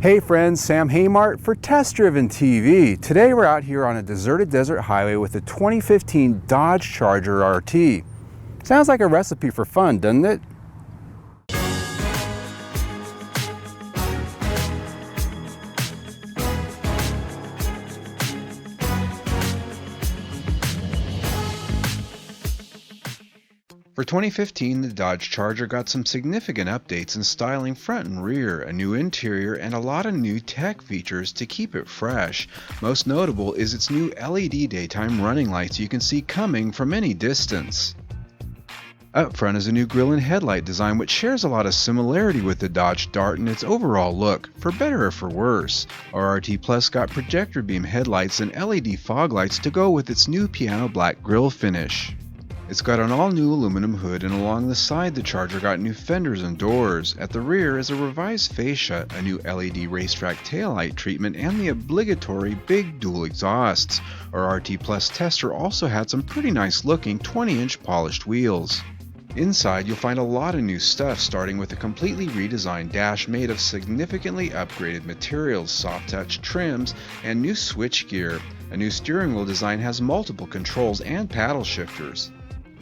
Hey friends, Sam Haymart for Test Driven TV. Today we're out here on a deserted desert highway with a 2015 Dodge Charger RT. Sounds like a recipe for fun, doesn't it? For 2015, the Dodge Charger got some significant updates in styling front and rear, a new interior, and a lot of new tech features to keep it fresh. Most notable is its new LED daytime running lights you can see coming from any distance. Up front is a new grille and headlight design which shares a lot of similarity with the Dodge Dart in its overall look, for better or for worse. Our RT Plus got projector beam headlights and LED fog lights to go with its new piano black grille finish. It's got an all-new aluminum hood, and along the side the Charger got new fenders and doors. At the rear is a revised fascia, a new LED racetrack taillight treatment, and the obligatory big dual exhausts. Our RT Plus tester also had some pretty nice looking 20-inch polished wheels. Inside you'll find a lot of new stuff, starting with a completely redesigned dash made of significantly upgraded materials, soft touch trims, and new switchgear. A new steering wheel design has multiple controls and paddle shifters.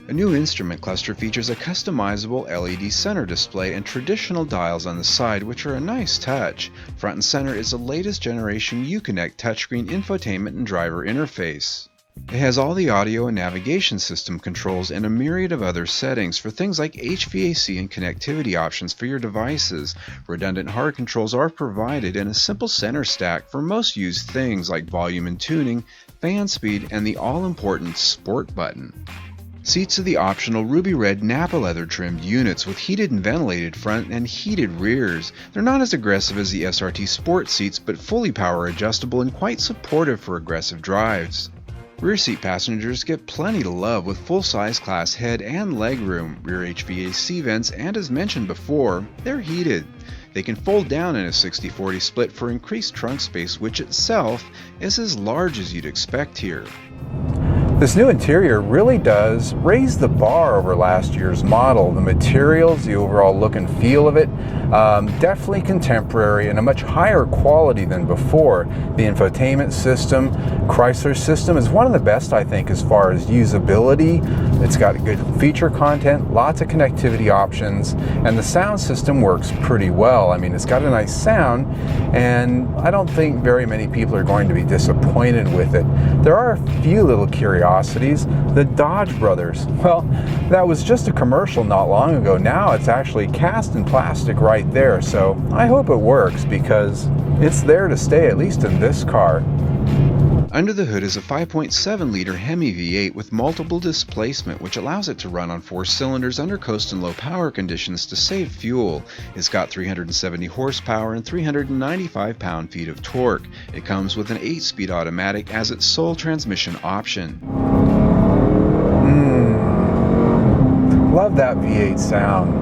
A new instrument cluster features a customizable LED center display and traditional dials on the side, which are a nice touch. Front and center is the latest generation Uconnect touchscreen infotainment and driver interface. It has all the audio and navigation system controls and a myriad of other settings for things like HVAC and connectivity options for your devices. Redundant hard controls are provided in a simple center stack for most used things like volume and tuning, fan speed, and the all-important Sport button. Seats are the optional ruby red Napa leather trimmed units with heated and ventilated front and heated rears. They're not as aggressive as the SRT Sport seats, but fully power adjustable and quite supportive for aggressive drives. Rear seat passengers get plenty to love with full-size class head and leg room, rear HVAC vents, and as mentioned before, they're heated. They can fold down in a 60-40 split for increased trunk space, which itself is as large as you'd expect here. This new interior really does raise the bar over last year's model. The materials, the overall look and feel of it, definitely contemporary and a much higher quality than before. The infotainment system, Chrysler system, is one of the best, I think, as far as usability. It's got good feature content, lots of connectivity options, and the sound system works pretty well. I mean, it's got a nice sound, and I don't think very many people are going to be disappointed with it. There are a few little curiosities. The Dodge Brothers. Well, that was just a commercial not long ago. Now it's actually cast in plastic right there, so I hope it works because it's there to stay, at least in this car. Under the hood is a 5.7-liter Hemi V8 with multiple displacement, which allows it to run on 4 cylinders under coast and low power conditions to save fuel. It's got 370 horsepower and 395 pound-feet of torque. It comes with an 8-speed automatic as its sole transmission option. Love that V8 sound.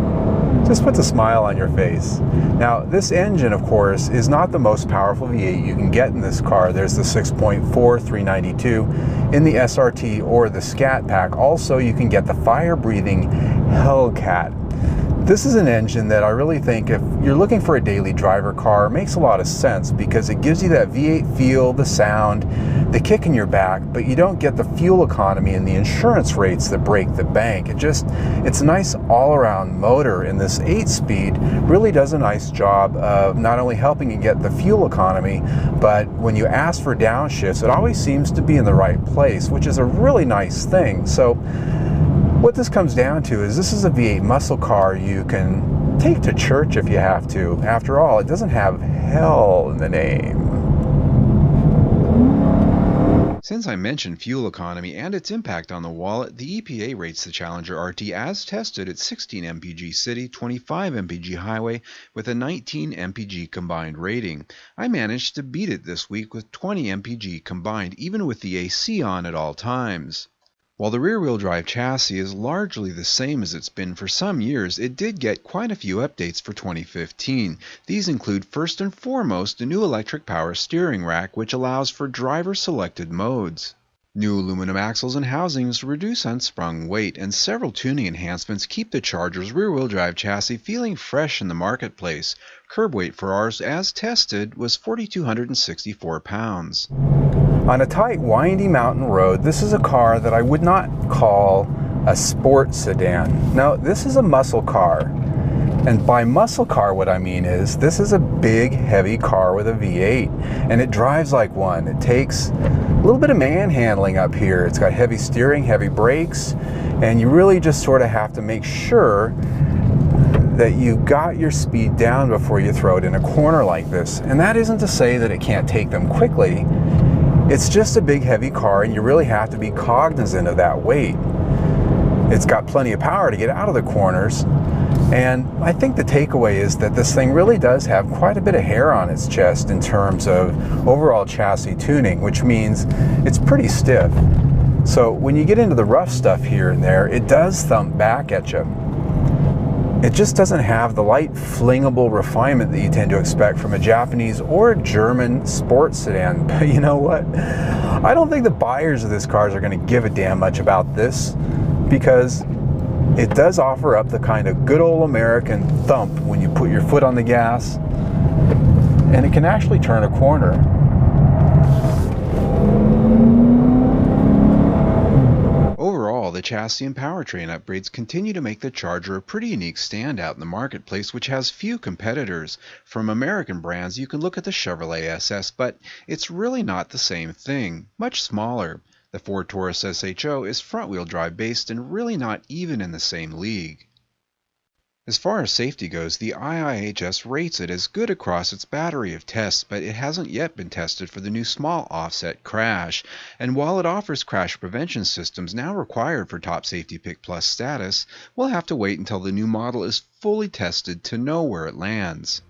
Just puts a smile on your face. Now, this engine, of course, is not the most powerful V8 you can get in this car. There's the 6.4 392 in the SRT or the Scat Pack. Also, you can get the fire-breathing Hellcat. This is an engine that I really think, if you're looking for a daily driver car, makes a lot of sense because it gives you that V8 feel, the sound, the kick in your back, but you don't get the fuel economy and the insurance rates that break the bank. It's a nice all-around motor, and this 8-speed really does a nice job of not only helping you get the fuel economy, but when you ask for downshifts, it always seems to be in the right place, which is a really nice thing. So what this comes down to is this is a V8 muscle car you can take to church if you have to. After all, it doesn't have hell in the name. Since I mentioned fuel economy and its impact on the wallet, the EPA rates the Challenger RT as tested at 16 mpg city, 25 mpg highway with a 19 mpg combined rating. I managed to beat it this week with 20 mpg combined, even with the AC on at all times. While the rear-wheel drive chassis is largely the same as it's been for some years, it did get quite a few updates for 2015. These include first and foremost a new electric power steering rack which allows for driver-selected modes. New aluminum axles and housings reduce unsprung weight, and several tuning enhancements keep the Charger's rear-wheel drive chassis feeling fresh in the marketplace. Curb weight for ours, as tested, was 4,264 pounds. On a tight, windy mountain road, this is a car that I would not call a sport sedan. No, this is a muscle car. And by muscle car, what I mean is this is a big, heavy car with a V8, and it drives like one. It takes a little bit of manhandling up here. It's got heavy steering, heavy brakes, and you really just sort of have to make sure that you got your speed down before you throw it in a corner like this. And that isn't to say that it can't take them quickly. It's just a big, heavy car, and you really have to be cognizant of that weight. It's got plenty of power to get out of the corners. And I think the takeaway is that this thing really does have quite a bit of hair on its chest in terms of overall chassis tuning, which means it's pretty stiff. So when you get into the rough stuff here and there, it does thump back at you. It just doesn't have the light, flingable refinement that you tend to expect from a Japanese or German sports sedan. But you know what? I don't think the buyers of this cars are going to give a damn much about this, because it does offer up the kind of good old American thump when you put your foot on the gas, and it can actually turn a corner. Overall, the chassis and powertrain upgrades continue to make the Charger a pretty unique standout in the marketplace, which has few competitors. From American brands, you can look at the Chevrolet SS, but it's really not the same thing. Much smaller. The Ford Taurus SHO is front-wheel drive based and really not even in the same league. As far as safety goes, the IIHS rates it as good across its battery of tests, but it hasn't yet been tested for the new small offset crash. And while it offers crash prevention systems now required for Top Safety Pick Plus status, we'll have to wait until the new model is fully tested to know where it lands.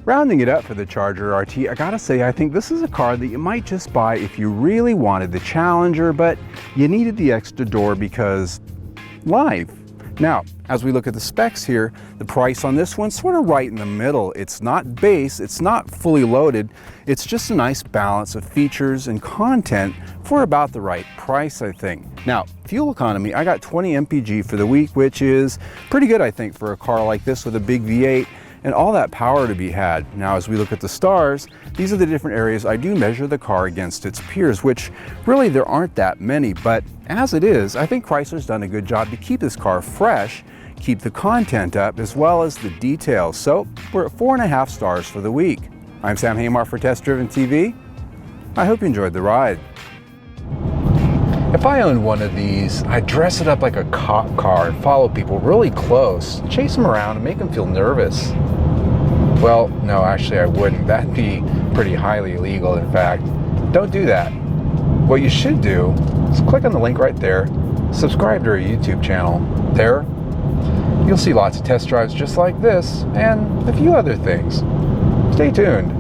Rounding it up for the Charger RT, I gotta say, I think this is a car that you might just buy if you really wanted the Challenger, but you needed the extra door because life. Now, as we look at the specs here, the price on this one's sort of right in the middle. It's not base, it's not fully loaded, it's just a nice balance of features and content for about the right price, I think. Now, fuel economy, I got 20 mpg for the week, which is pretty good, I think, for a car like this with a big V8 and all that power to be had. Now, as we look at the stars, these are the different areas I do measure the car against its peers, which really there aren't that many, but as it is, I think Chrysler's done a good job to keep this car fresh, keep the content up, as well as the details. So we're at 4.5 stars for the week. I'm Sam Hamar for Test Driven TV. I hope you enjoyed the ride. If I owned one of these, I'd dress it up like a cop car and follow people really close, chase them around and make them feel nervous. Well, no, actually I wouldn't. That'd be pretty highly illegal, in fact. Don't do that. What you should do is click on the link right there, subscribe to our YouTube channel. There, you'll see lots of test drives just like this and a few other things. Stay tuned.